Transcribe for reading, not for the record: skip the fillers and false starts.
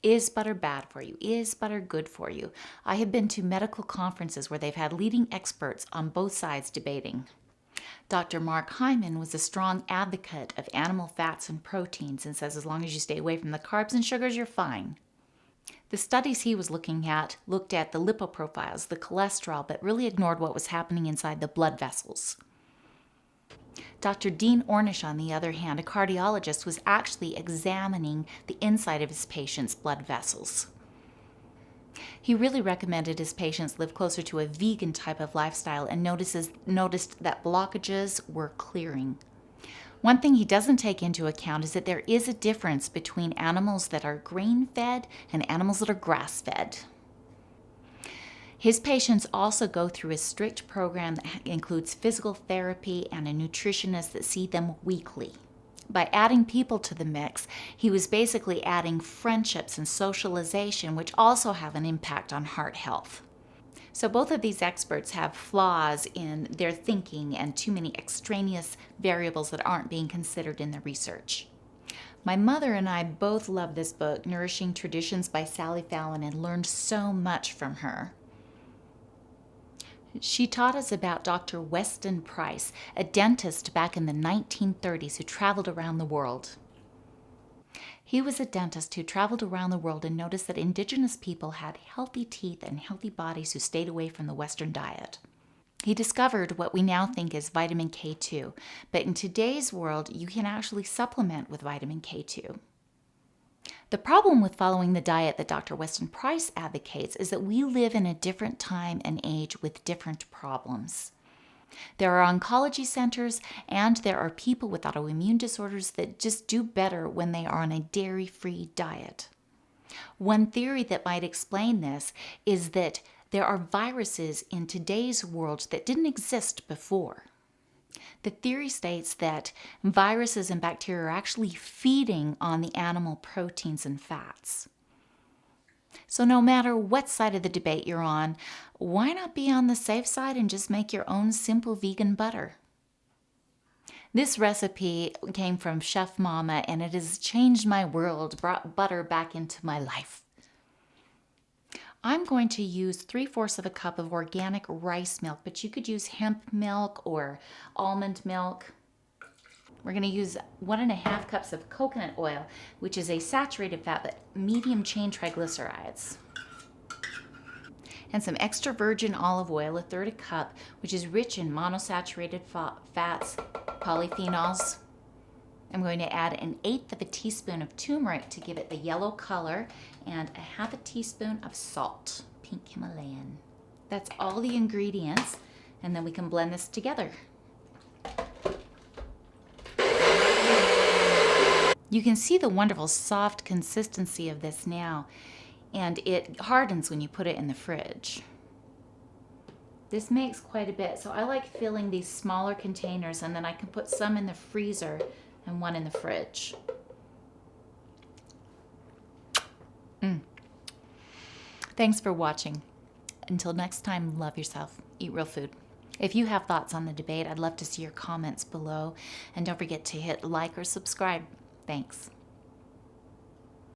Is butter bad for you? Is butter good for you? I have been to medical conferences where they've had leading experts on both sides debating. Dr. Mark Hyman was a strong advocate of animal fats and proteins and says as long as you stay away from the carbs and sugars, you're fine. The studies he was looking at looked at the lipoprofiles, the cholesterol, but really ignored what was happening inside the blood vessels. Dr. Dean Ornish, on the other hand, a cardiologist, was actually examining the inside of his patients' blood vessels. He really recommended his patients live closer to a vegan type of lifestyle and noticed that blockages were clearing. One thing he doesn't take into account is that there is a difference between animals that are grain-fed and animals that are grass-fed. His patients also go through a strict program that includes physical therapy and a nutritionist that see them weekly. By adding people to the mix, he was basically adding friendships and socialization, which also have an impact on heart health. So both of these experts have flaws in their thinking and too many extraneous variables that aren't being considered in the research. My mother and I both love this book, Nourishing Traditions by Sally Fallon, and learned so much from her. She taught us about Dr. Weston Price, a dentist back in the 1930s who traveled around the world. He was a dentist who traveled around the world and noticed that indigenous people had healthy teeth and healthy bodies who stayed away from the Western diet. He discovered what we now think is vitamin K2, but in today's world, you can actually supplement with vitamin K2. The problem with following the diet that Dr. Weston Price advocates is that we live in a different time and age with different problems. There are oncology centers and there are people with autoimmune disorders that just do better when they are on a dairy-free diet. One theory that might explain this is that there are viruses in today's world that didn't exist before. The theory states that viruses and bacteria are actually feeding on the animal proteins and fats. So no matter what side of the debate you're on, why not be on the safe side and just make your own simple vegan butter? This recipe came from Chef Mama and it has changed my world, brought butter back into my life. I'm going to use 3/4 of a cup of organic rice milk, but you could use hemp milk or almond milk. We're going to use 1.5 cups of coconut oil, which is a saturated fat but medium chain triglycerides. And some extra virgin olive oil, 1/3 cup, which is rich in monosaturated fats, polyphenols. I'm going to add 1/8 teaspoon of turmeric to give it the yellow color and 1/2 teaspoon of salt, pink Himalayan. That's all the ingredients, and then we can blend this together. You can see the wonderful soft consistency of this now, and it hardens when you put it in the fridge. This makes quite a bit, so I like filling these smaller containers and then I can put some in the freezer and one in the fridge. Thanks for watching. Until next time, love yourself, eat real food. If you have thoughts on the debate, I'd love to see your comments below. And don't forget to hit like or subscribe. Thanks.